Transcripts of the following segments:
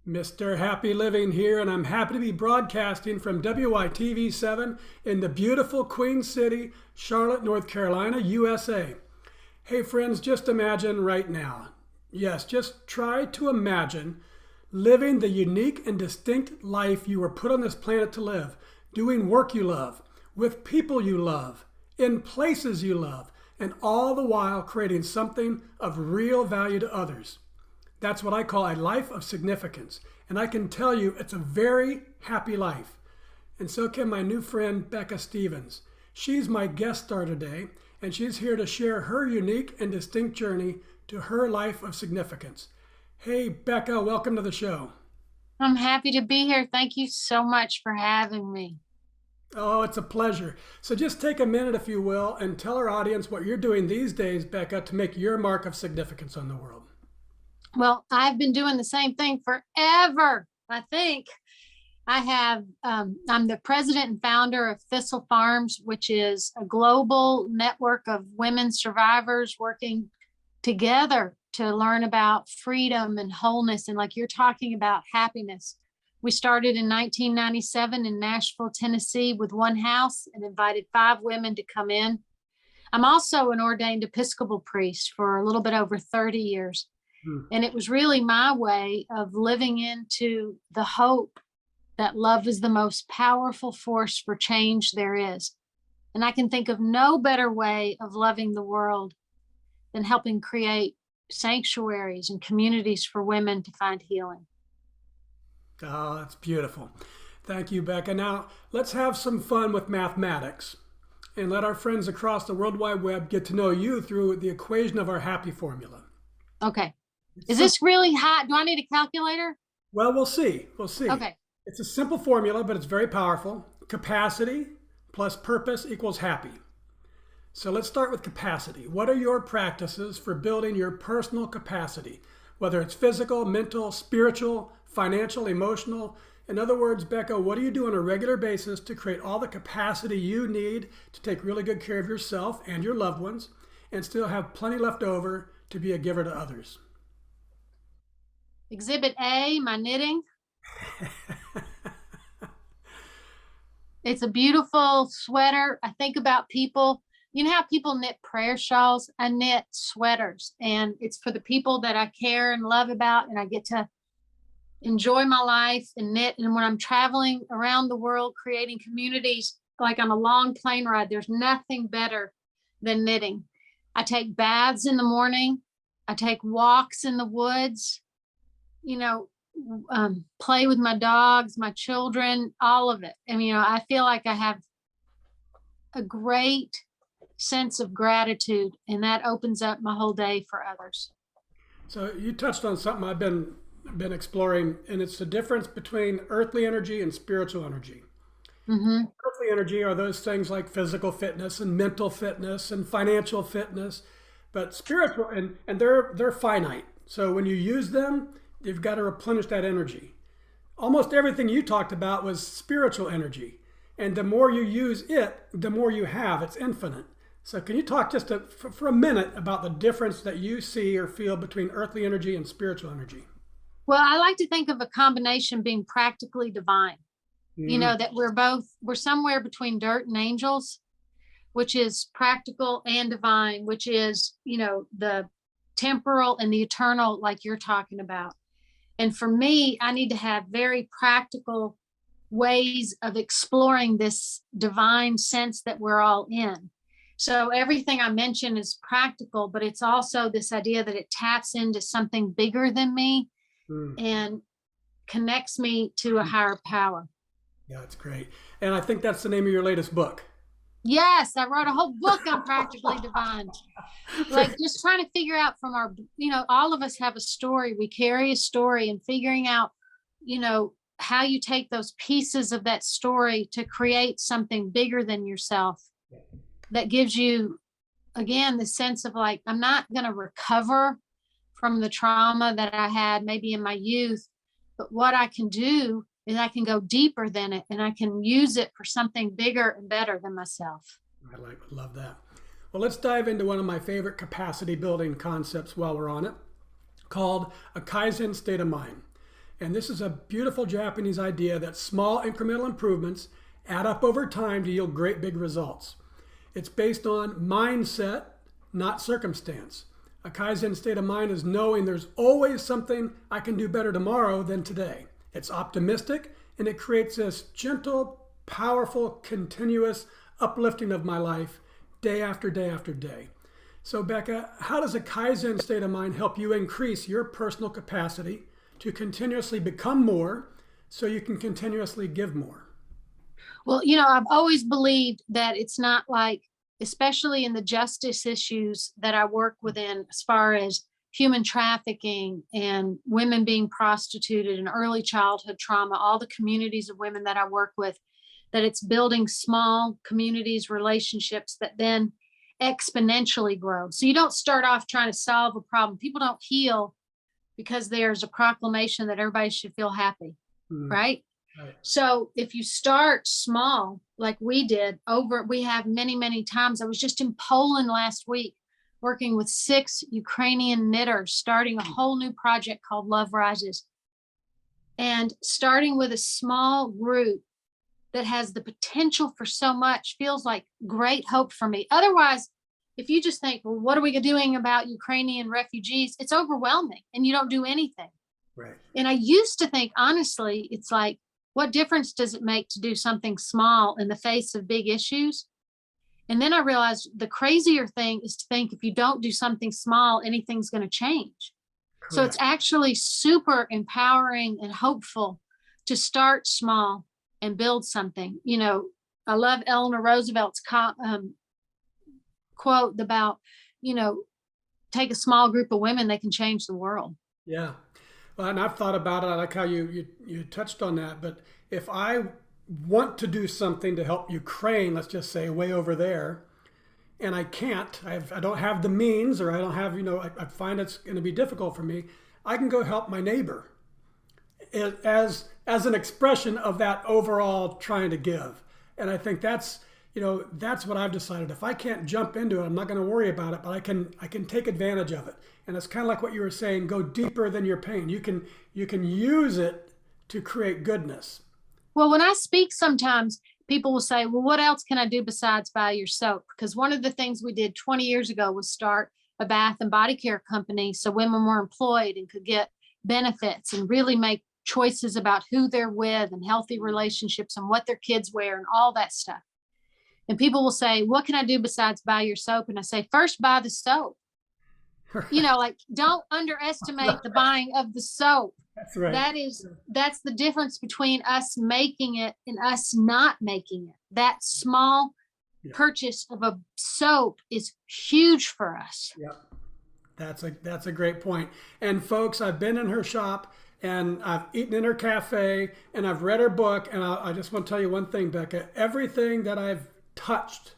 Mr. Happy Living here, and I'm happy to be broadcasting from WITV7 in the beautiful Queen City, Charlotte, North Carolina, USA. Hey friends, just imagine right now. Yes, just try to imagine living the unique and distinct life you were put on this planet to live, doing work you love, with people you love, in places you love, and all the while creating something of real value to others. That's what I call a life of significance. And I can tell you it's a very happy life. And so can my new friend, Becca Stevens. She's my guest star today, and she's here to share her unique and distinct journey to her life of significance. Hey, Becca, welcome to the show. I'm happy to be here. Thank you so much for having me. Oh, it's a pleasure. So just take a minute, if you will, and tell our audience what you're doing these days, Becca, to make your mark of significance on the world. Well, I've been doing the same thing forever. I think I'm the president and founder of Thistle Farms, which is a global network of women survivors working together to learn about freedom and wholeness. And like you're talking about happiness. We started in 1997 in Nashville, Tennessee with one house and invited 5 women to come in. I'm also an ordained Episcopal priest for a little bit over 30 years. And it was really my way of living into the hope that love is the most powerful force for change there is. And I can think of no better way of loving the world than helping create sanctuaries and communities for women to find healing. Oh, that's beautiful. Thank you, Becca. Now, let's have some fun with mathematics and let our friends across the World Wide Web get to know you through the equation of our happy formula. Okay. Is this really hot? Do I need a calculator? Well, we'll see. We'll see. Okay. It's a simple formula, but it's very powerful. Capacity plus purpose equals happy. So let's start with capacity. What are your practices for building your personal capacity, whether it's physical, mental, spiritual, financial, emotional? In other words, Becca, what do you do on a regular basis to create all the capacity you need to take really good care of yourself and your loved ones and still have plenty left over to be a giver to others? Exhibit A, my knitting. It's a beautiful sweater. I think about people, you know how people knit prayer shawls? I knit sweaters, and it's for the people that I care and love about, and I get to enjoy my life and knit. And when I'm traveling around the world, creating communities, like on a long plane ride, there's nothing better than knitting. I take baths in the morning. I take walks in the woods, play with my dogs, my children, all of it. And, I feel like I have a great sense of gratitude, and that opens up my whole day for others. So you touched on something I've been exploring, and it's the difference between earthly energy and spiritual energy. Earthly energy are those things like physical fitness and mental fitness and financial fitness, but spiritual, and they're finite. So when you use them, you've got to replenish that energy. Almost everything you talked about was spiritual energy. And the more you use it, the more you have. It's infinite. So can you talk just for a minute about the difference that you see or feel between earthly energy and spiritual energy? Well, I like to think of a combination being practically divine. That we're somewhere between dirt and angels, which is practical and divine, which is, the temporal and the eternal, like you're talking about. And for me, I need to have very practical ways of exploring this divine sense that we're all in. So everything I mentioned is practical, but it's also this idea that it taps into something bigger than me and connects me to a higher power. Yeah, it's great. And I think that's the name of your latest book. Yes, I wrote a whole book on practically divine. Like just trying to figure out from our, all of us have a story. We carry a story, and figuring out, how you take those pieces of that story to create something bigger than yourself that gives you, again, the sense of like, I'm not going to recover from the trauma that I had maybe in my youth, but what I can do is I can go deeper than it, and I can use it for something bigger and better than myself. Love that. Well, let's dive into one of my favorite capacity building concepts while we're on it, called a Kaizen state of mind. And this is a beautiful Japanese idea that small incremental improvements add up over time to yield great big results. It's based on mindset, not circumstance. A Kaizen state of mind is knowing there's always something I can do better tomorrow than today. It's optimistic, and it creates this gentle, powerful, continuous uplifting of my life day after day after day. So Becca, how does a Kaizen state of mind help you increase your personal capacity to continuously become more so you can continuously give more? Well, I've always believed that it's not like, especially in the justice issues that I work within, as far as human trafficking and women being prostituted and early childhood trauma, all the communities of women that I work with, that it's building small communities, relationships that then exponentially grow. So you don't start off trying to solve a problem. People don't heal because there's a proclamation that everybody should feel happy, right? Right. So if you start small, like we did we have many, many times. I was just in Poland last week working with 6 Ukrainian knitters, starting a whole new project called Love Rises. And starting with a small group that has the potential for so much feels like great hope for me. Otherwise, if you just think, well, what are we doing about Ukrainian refugees? It's overwhelming and you don't do anything. Right. And I used to think, honestly, it's like, what difference does it make to do something small in the face of big issues? And then I realized the crazier thing is to think if you don't do something small, anything's going to change. Correct. So it's actually super empowering and hopeful to start small and build something. I love Eleanor Roosevelt's quote about, take a small group of women, they can change the world. Yeah. Well, and I've thought about it. I like how you touched on that. But if I want to do something to help Ukraine, let's just say way over there, and I can't, I don't have the means, or I don't have, I find it's going to be difficult for me, I can go help my neighbor as an expression of that overall trying to give. And I think that's what I've decided. If I can't jump into it, I'm not going to worry about it, but I can take advantage of it. And it's kind of like what you were saying, go deeper than your pain. You can use it to create goodness. Well, when I speak, sometimes people will say, well, what else can I do besides buy your soap? Because one of the things we did 20 years ago was start a bath and body care company so women were employed and could get benefits and really make choices about who they're with and healthy relationships and what their kids wear and all that stuff. And people will say, what can I do besides buy your soap? And I say, first, buy the soap. Don't underestimate the buying of the soap. That's right. That's the difference between us making it and us not making it. That small purchase of a soap is huge for us. Yeah. That's a great point. And folks, I've been in her shop and I've eaten in her cafe and I've read her book. And I just want to tell you one thing, Becca, everything that I've touched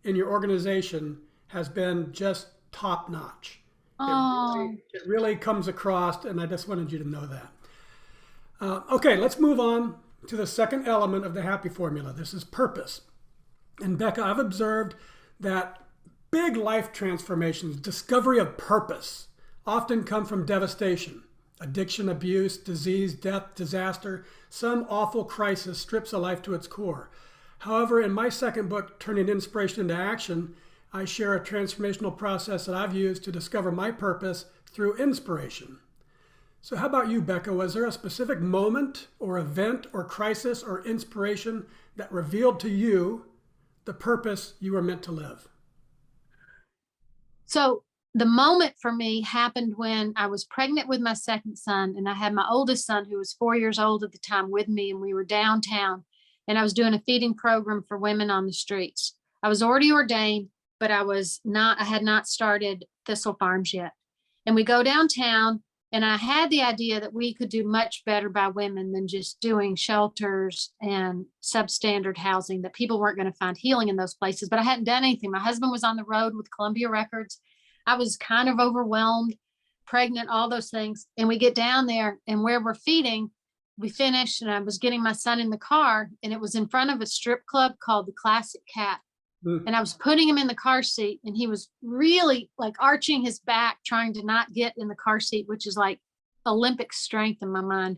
in your organization has been just top notch. It really comes across, and I just wanted you to know that. Okay, let's move on to the second element of the happy formula. This is purpose. And Becca, I've observed that big life transformations, discovery of purpose, often come from devastation. Addiction, abuse, disease, death, disaster, some awful crisis strips a life to its core. However, in my second book, Turning Inspiration into Action, I share a transformational process that I've used to discover my purpose through inspiration. So how about you, Becca? Was there a specific moment or event or crisis or inspiration that revealed to you the purpose you were meant to live? So the moment for me happened when I was pregnant with my second son, and I had my oldest son, who was 4 years old at the time, with me, and we were downtown, and I was doing a feeding program for women on the streets. I was already ordained, but I had not started Thistle Farms yet. And we go downtown, and I had the idea that we could do much better by women than just doing shelters and substandard housing, that people weren't going to find healing in those places. But I hadn't done anything. My husband was on the road with Columbia Records. I was kind of overwhelmed, pregnant, all those things. And we get down there, and where we're feeding, we finished, and I was getting my son in the car, and it was in front of a strip club called the Classic Cat. And I was putting him in the car seat, and he was really like arching his back, trying to not get in the car seat, which is like Olympic strength in my mind.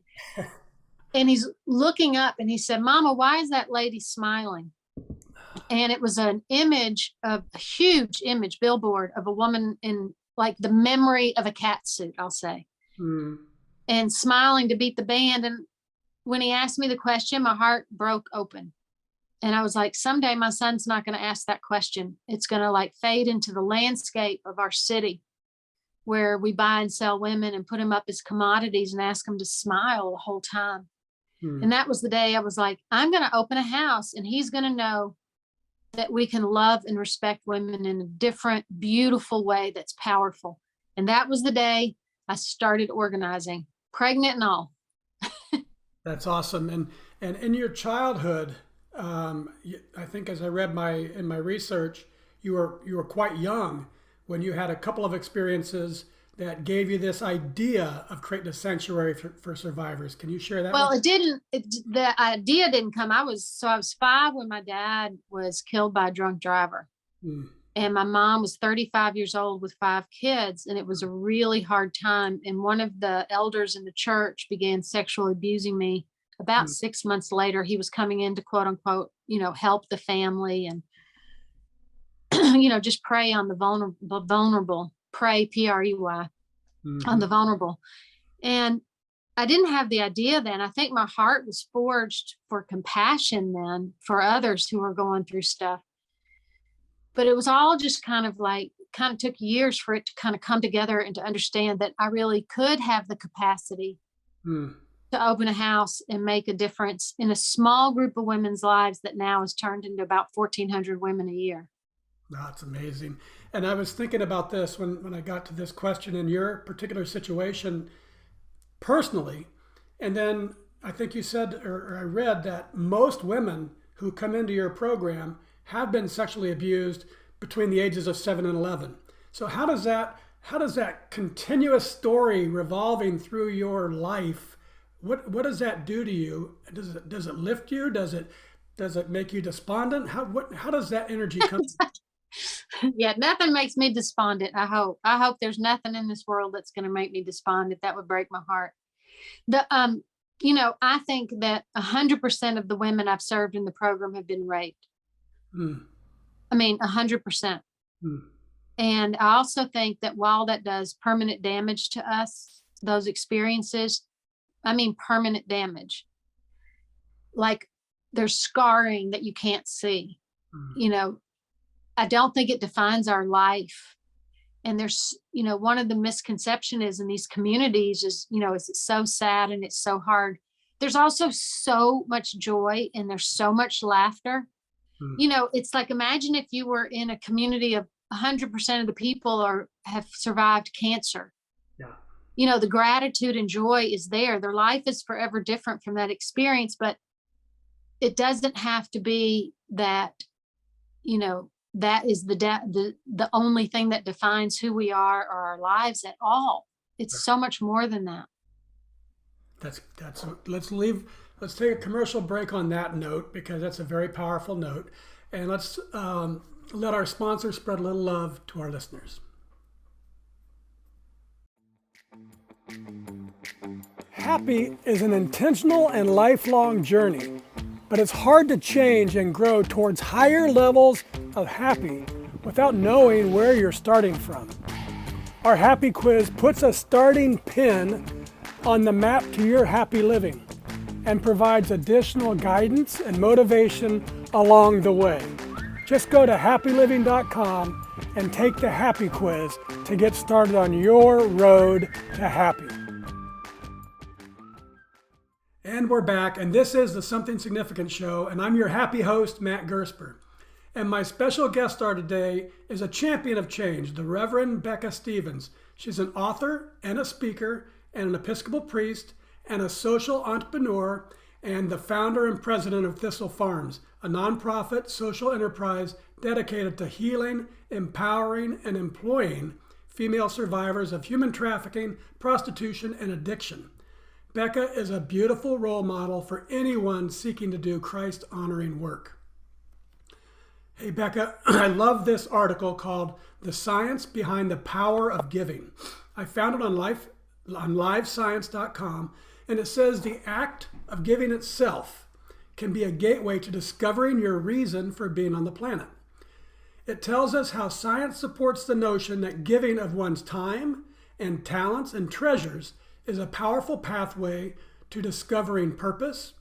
And he's looking up and he said, "Mama, why is that lady smiling?" And it was an image of a huge image, billboard of a woman in like the memory of a cat suit, I'll say, and smiling to beat the band. And when he asked me the question, my heart broke open. And I was like, someday my son's not going to ask that question. It's going to like fade into the landscape of our city where we buy and sell women and put them up as commodities and ask them to smile the whole time. And that was the day I was like, I'm going to open a house and he's going to know that we can love and respect women in a different, beautiful way that's powerful. And that was the day I started organizing, pregnant and all. That's awesome. And in your childhood, I think as I read in my research, you were quite young when you had a couple of experiences that gave you this idea of creating a sanctuary for survivors. Can you share that? Well, the idea didn't come. I was 5 when my dad was killed by a drunk driver. And my mom was 35 years old with 5 kids. And it was a really hard time. And one of the elders in the church began sexually abusing me. About 6 months later, he was coming in to quote unquote, help the family and, just prey on the vulnerable, prey, P-R-E-Y, on the vulnerable. And I didn't have the idea then. I think my heart was forged for compassion then for others who were going through stuff. But it was all just kind of took years for it to kind of come together and to understand that I really could have the capacity to open a house and make a difference in a small group of women's lives that now has turned into about 1,400 women a year. That's amazing. And I was thinking about this when I got to this question in your particular situation personally. And then I think you said, or I read that most women who come into your program have been sexually abused between the ages of 7 and 11. So how does that continuous story revolving through your life, what does that do to you? Does it lift you? Does it make you despondent? How does that energy come? Yeah, nothing makes me despondent. I hope there's nothing in this world that's going to make me despondent. That would break my heart. I think that 100% of the women I've served in the program have been raped. I mean, 100%. And I also think that while that does permanent damage to us, those experiences, I mean, permanent damage, like there's scarring that you can't see, I don't think it defines our life. And there's, one of the misconception is in these communities is, it's so sad and it's so hard. There's also so much joy and there's so much laughter. It's like, imagine if you were in a community of 100% of the people have survived cancer. Yeah. The gratitude and joy is there. Their life is forever different from that experience, but it doesn't have to be that, that is the only thing that defines who we are or our lives at all. It's so much more than that. Let's take a commercial break on that note, because that's a very powerful note. And let's let our sponsor spread a little love to our listeners. Happy is an intentional and lifelong journey, but it's hard to change and grow towards higher levels of happy without knowing where you're starting from. Our Happy Quiz puts a starting pin on the map to your happy living and provides additional guidance and motivation along the way. Just go to happyliving.com and take the Happy Quiz to get started on your road to happy. And we're back, and this is the Something Significant Show, and I'm your happy host, Matt Gersper. And my special guest star today is a champion of change, the Reverend Becca Stevens. She's an author and a speaker and an Episcopal priest and a social entrepreneur and the founder and president of Thistle Farms, a nonprofit social enterprise dedicated to healing, empowering, and employing female survivors of human trafficking, prostitution, and addiction. Becca is a beautiful role model for anyone seeking to do Christ-honoring work. Hey, Becca, I love this article called The Science Behind the Power of Giving. I found it on on livescience.com, and it says the act of giving itself can be a gateway to discovering your reason for being on the planet. It tells us how science supports the notion that giving of one's time and talents and treasures is a powerful pathway to discovering purpose,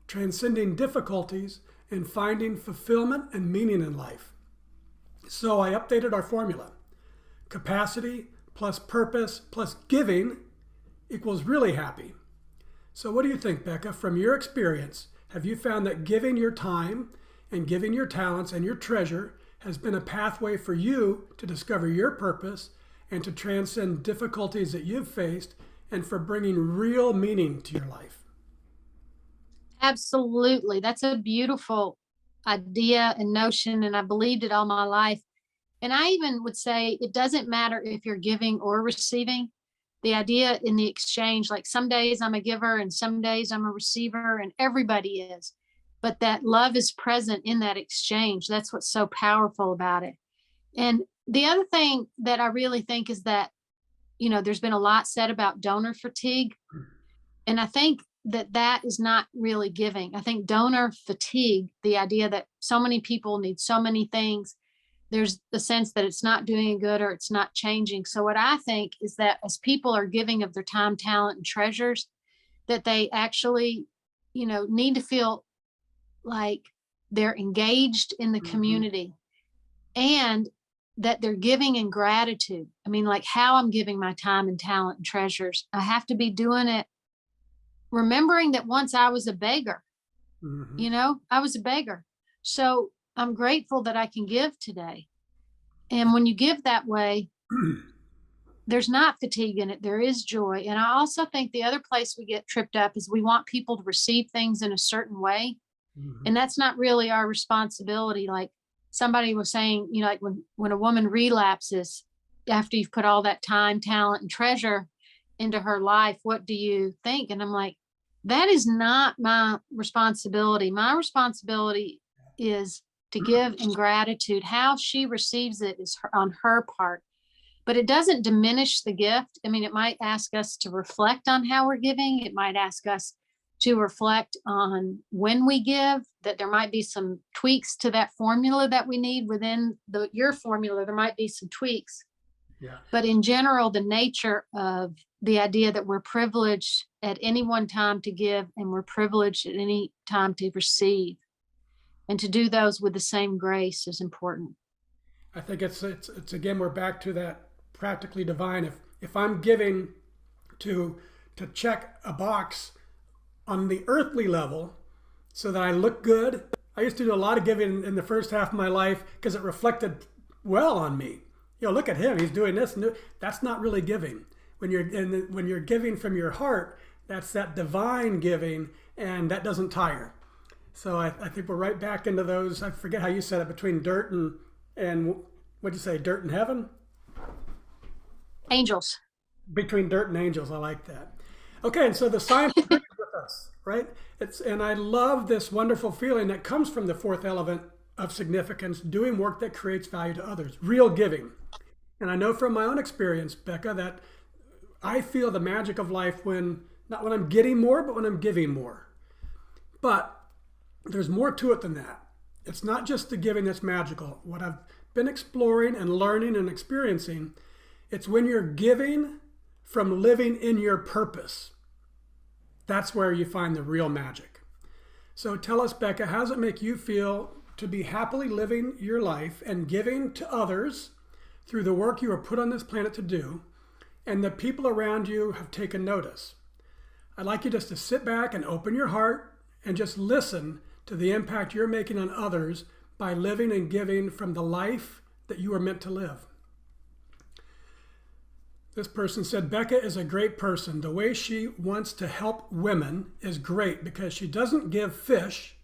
transcending difficulties, and finding fulfillment and meaning in life. So I updated our formula. Capacity plus purpose plus giving equals really happy. So what do you think, Becca? From your experience, have you found that giving your time and giving your talents and your treasure has been a pathway for you to discover your purpose and to transcend difficulties that you've faced and for bringing real meaning to your life? Absolutely. That's a beautiful idea and notion, and I believed it all my life. And I even would say it doesn't matter if you're giving or receiving. The idea in the exchange, like some days I'm a giver and some days I'm a receiver, and everybody is. But that love is present in that exchange. That's what's so powerful about it. And the other thing that I really think is that, there's been a lot said about donor fatigue. And I think that is not really giving. I think donor fatigue, the idea that so many people need so many things, there's the sense that it's not doing good or it's not changing. So what I think is that as people are giving of their time, talent, and treasures, that they actually, need to feel like they're engaged in the community and that they're giving in gratitude. I mean, like how I'm giving my time and talent and treasures, I have to be doing it remembering that once I was a beggar. I was a beggar. So I'm grateful that I can give today. And when you give that way, there's not fatigue in it. There is joy. And I also think the other place we get tripped up is we want people to receive things in a certain way. And that's not really our responsibility. Like somebody was saying, like when a woman relapses after you've put all that time, talent, and treasure into her life, what do you think? And I'm like, that is not my responsibility. My responsibility is to give in gratitude. How she receives it is on her part, but it doesn't diminish the gift. I mean, it might ask us to reflect on how we're giving. It might ask us to reflect on when we give, that there might be some tweaks to that formula that we need within your formula. There might be some tweaks. Yeah. But in general, the nature of the idea that we're privileged at any one time to give and we're privileged at any time to receive, and to do those with the same grace is important. I think it's again, we're back to that practically divine. If I'm giving to check a box on the earthly level so that I look good. I used to do a lot of giving in the first half of my life because it reflected well on me. Look at him, he's doing this. That's not really giving. When you're giving from your heart, that's that divine giving, and that doesn't tire. So I think we're right back into those. I forget how you said it, between dirt and what'd you say, dirt and heaven? Angels. Between dirt and angels. I like that. Okay, and so the science agrees with us, right? And I love this wonderful feeling that comes from the fourth element of significance, doing work that creates value to others, real giving. And I know from my own experience, Becca, that I feel the magic of life not when I'm getting more, but when I'm giving more. But there's more to it than that. It's not just the giving that's magical. What I've been exploring and learning and experiencing, it's when you're giving from living in your purpose. That's where you find the real magic. So tell us, Becca, how does it make you feel to be happily living your life and giving to others through the work you are put on this planet to do, and the people around you have taken notice? I'd like you just to sit back and open your heart and just listen to the impact you're making on others by living and giving from the life that you are meant to live. This person said, Becca is a great person. The way she wants to help women is great because she doesn't give fish,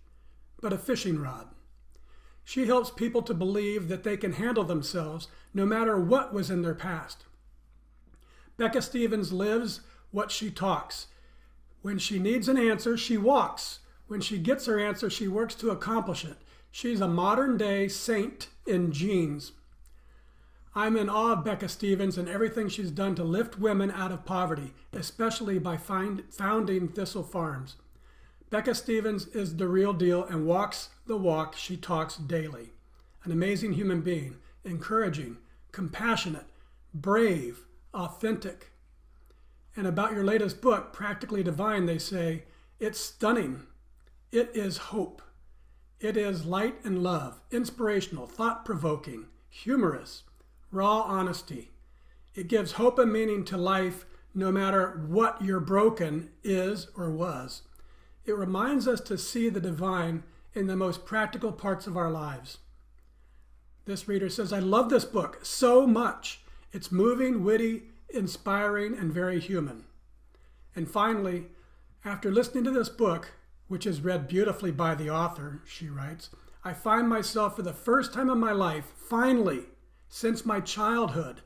but a fishing rod. She helps people to believe that they can handle themselves no matter what was in their past. Becca Stevens lives what she talks. When she needs an answer, she walks. When she gets her answer, she works to accomplish it. She's a modern day saint in jeans. I'm in awe of Becca Stevens and everything she's done to lift women out of poverty, especially by founding Thistle Farms. Becca Stevens is the real deal and walks the walk she talks daily. An amazing human being, encouraging, compassionate, brave, authentic. And about your latest book, Practically Divine, they say, it's stunning. It is hope. It is light and love, inspirational, thought-provoking, humorous, raw honesty. It gives hope and meaning to life no matter what your broken is or was. It reminds us to see the divine in the most practical parts of our lives. This reader says, I love this book so much. It's moving, witty, inspiring, and very human. And finally, after listening to this book, which is read beautifully by the author, she writes, I find myself for the first time in my life, finally, since my childhood,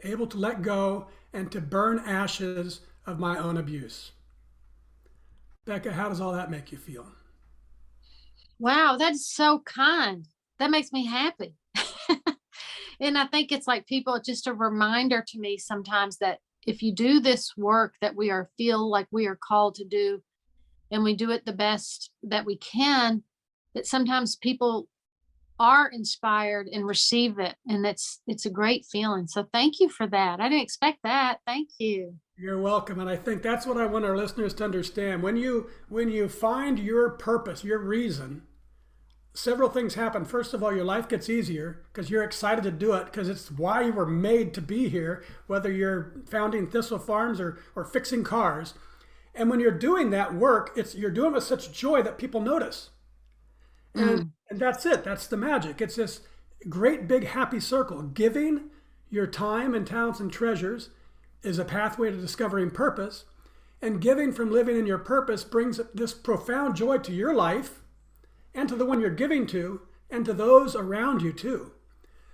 able to let go and to burn ashes of my own abuse. Becca, how does all that make you feel? Wow, that's so kind. That makes me happy. And I think it's like people, just a reminder to me sometimes that if you do this work that feel like we are called to do, and we do it the best that we can, that sometimes people are inspired and receive it. And it's a great feeling. So thank you for that. I didn't expect that. Thank you. You're welcome. And I think that's what I want our listeners to understand. When you find your purpose, your reason, several things happen. First of all, your life gets easier because you're excited to do it, because it's why you were made to be here, whether you're founding Thistle Farms or fixing cars. And when you're doing that work, you're doing it with such joy that people notice. And that's it. That's the magic. It's this great big happy circle. Giving your time and talents and treasures is a pathway to discovering purpose. And giving from living in your purpose brings this profound joy to your life and to the one you're giving to and to those around you too.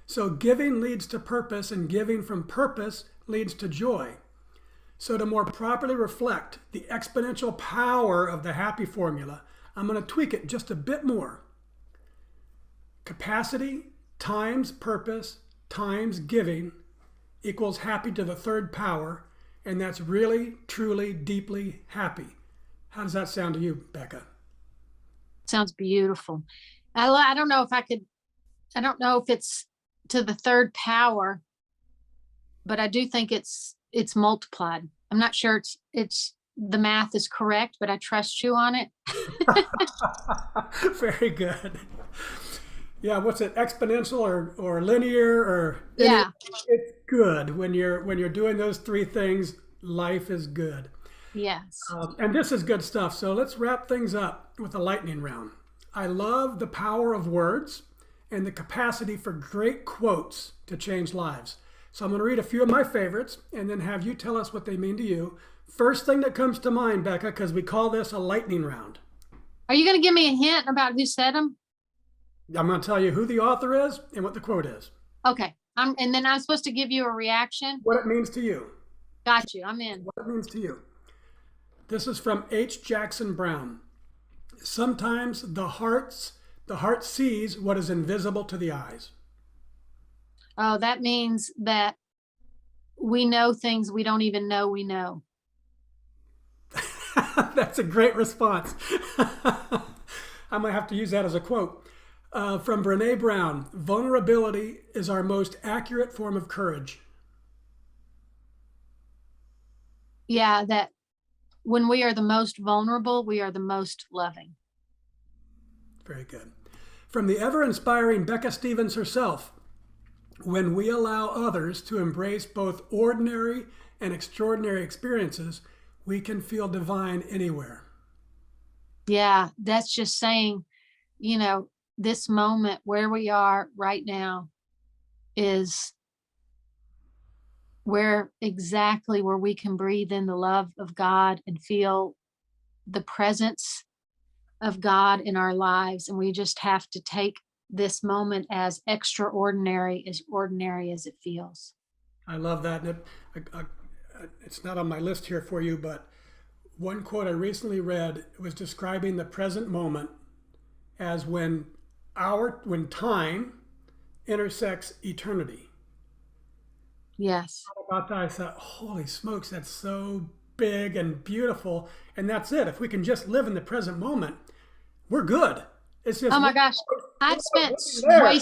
So giving leads to purpose, and giving from purpose leads to joy. So to more properly reflect the exponential power of the happy formula, I'm going to tweak it just a bit more. Capacity times purpose times giving equals happy to the third power, and that's really, truly, deeply happy. How does that sound to you, Becca? Sounds beautiful. I don't know if it's to the third power, but I do think it's multiplied. I'm not sure it's the math is correct, but I trust you on it. Very good. Yeah, what's it? Exponential or linear or Yeah. It's good when you're doing those three things. Life is good. Yes. And this is good stuff. So let's wrap things up with a lightning round. I love the power of words and the capacity for great quotes to change lives. So I'm going to read a few of my favorites and then have you tell us what they mean to you. First thing that comes to mind, Becca, because we call this a lightning round. Are you going to give me a hint about who said them? I'm going to tell you who the author is and what the quote is. Okay. And then I'm supposed to give you a reaction. What it means to you. Got you. I'm in. What it means to you. This is from H. Jackson Brown. Sometimes the heart sees what is invisible to the eyes. Oh, that means that we know things we don't even know we know. That's a great response. I might have to use that as a quote. From Brene Brown, vulnerability is our most accurate form of courage. Yeah, that when we are the most vulnerable, we are the most loving. Very good. From the ever-inspiring Becca Stevens herself, when we allow others to embrace both ordinary and extraordinary experiences, we can feel divine anywhere. Yeah, that's just saying, this moment where we are right now is where we can breathe in the love of God and feel the presence of God in our lives. And we just have to take this moment as extraordinary, as ordinary as it feels. I love that. And it's not on my list here for you, but one quote I recently read was describing the present moment as when time intersects eternity. Yes. About that, I thought, holy smokes, that's so big and beautiful. And that's it. If we can just live in the present moment, we're good. It's just Oh my one gosh. more I've spent thing there.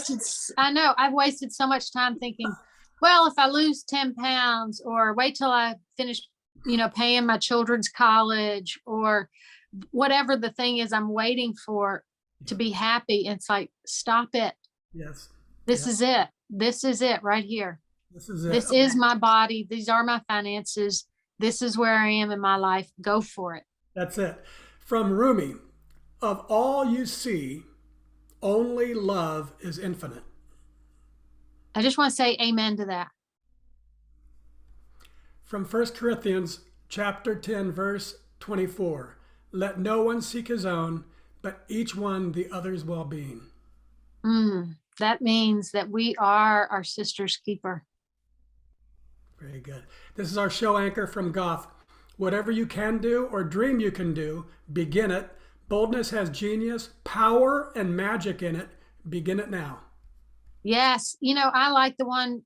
I know I've wasted so much time thinking, well, if I lose 10 pounds or wait till I finish, paying my children's college or whatever the thing is I'm waiting for to Yeah. be happy. It's like, stop it. Yes. This Yeah. is it. This is it right here. This is it. This is my body. These are my finances. This is where I am in my life. Go for it. That's it. From Rumi, of all you see, only love is infinite. I just want to say amen to that. From 1 Corinthians chapter 10, verse 24. Let no one seek his own, but each one the other's well-being. That means that we are our sister's keeper. Very good. This is our show anchor from Goth. Whatever you can do or dream you can do, begin it. Boldness has genius, power, and magic in it. Begin it now. Yes. I like the one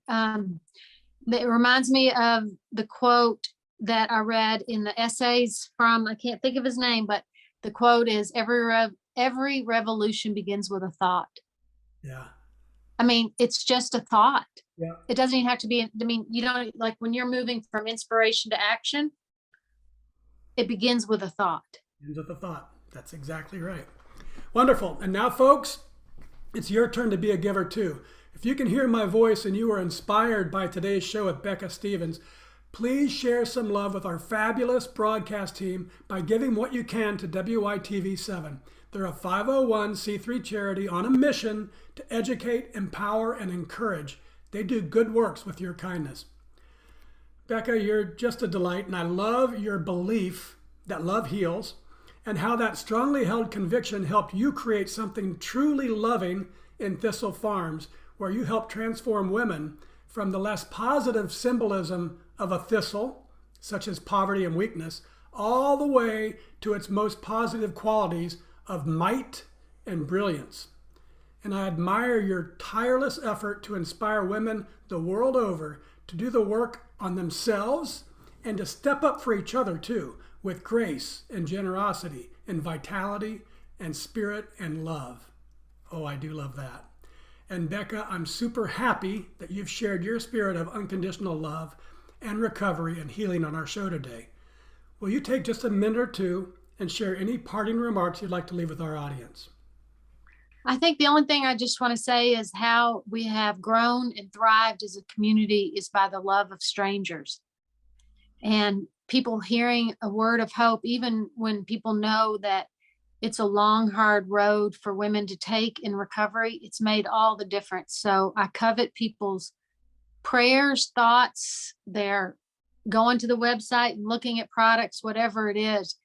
that reminds me of the quote that I read in the essays from, I can't think of his name, but the quote is every revolution begins with a thought. Yeah. I mean, it's just a thought. Yeah. It doesn't even have to be, you don't, like when you're moving from inspiration to action, it begins with a thought. Begins with a thought. That's exactly right. Wonderful. And now, folks, it's your turn to be a giver too. If you can hear my voice and you were inspired by today's show with Becca Stevens, please share some love with our fabulous broadcast team by giving what you can to WITV7. They're a 501c3 charity on a mission to educate, empower, and encourage. They do good works with your kindness. Becca, you're just a delight, and I love your belief that love heals and how that strongly held conviction helped you create something truly loving in Thistle Farms, where you help transform women from the less positive symbolism of a thistle, such as poverty and weakness, all the way to its most positive qualities of might and brilliance. And I admire your tireless effort to inspire women the world over to do the work on themselves and to step up for each other too, with grace and generosity and vitality and spirit and love. Oh, I do love that. And Becca, I'm super happy that you've shared your spirit of unconditional love and recovery and healing on our show today. Will you take just a minute or two and share any parting remarks you'd like to leave with our audience? I think the only thing I just want to say is how we have grown and thrived as a community is by the love of strangers and people hearing a word of hope, even when people know that it's a long, hard road for women to take in recovery. It's made all the difference. So I covet people's prayers, thoughts, their going to the website and looking at products, whatever it is.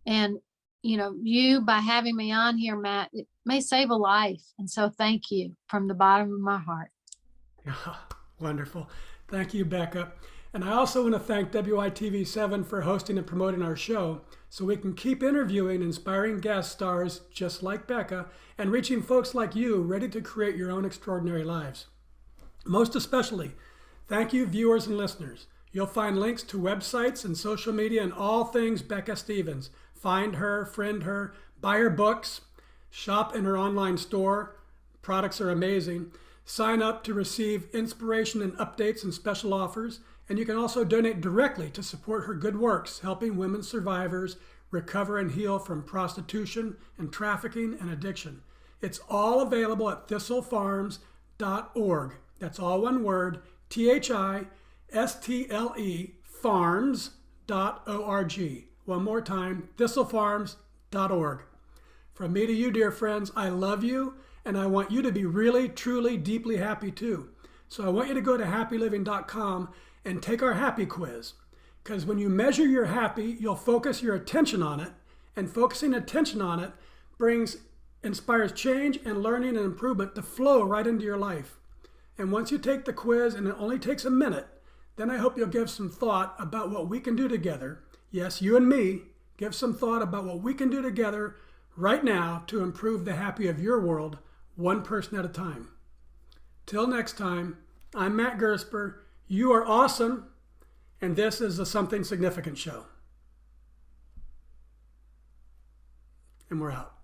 And, you by having me on here, Matt, it may save a life. And so thank you from the bottom of my heart. Wonderful. Thank you, Becca. And I also want to thank WITV7 for hosting and promoting our show so we can keep interviewing inspiring guest stars just like Becca and reaching folks like you ready to create your own extraordinary lives. Most especially, thank you, viewers and listeners. You'll find links to websites and social media and all things Becca Stevens. Find her, friend her, buy her books, shop in her online store. Products are amazing. Sign up to receive inspiration and updates and special offers. And you can also donate directly to support her good works, helping women survivors recover and heal from prostitution and trafficking and addiction. It's all available at thistlefarms.org. That's all one word, THISTLE farms.org. One more time, thistlefarms.org. From me to you, dear friends, I love you, and I want you to be really, truly, deeply happy too. So I want you to go to happyliving.com and take our happy quiz. Because when you measure your happy, you'll focus your attention on it, and focusing attention on it inspires change and learning and improvement to flow right into your life. And once you take the quiz, and it only takes a minute, then I hope you'll give some thought about what we can do together. Yes, you and me, give some thought about what we can do together right now to improve the happy of your world, one person at a time. Till next time, I'm Matt Gersper, You are awesome, and this is a Something Significant show. And we're out.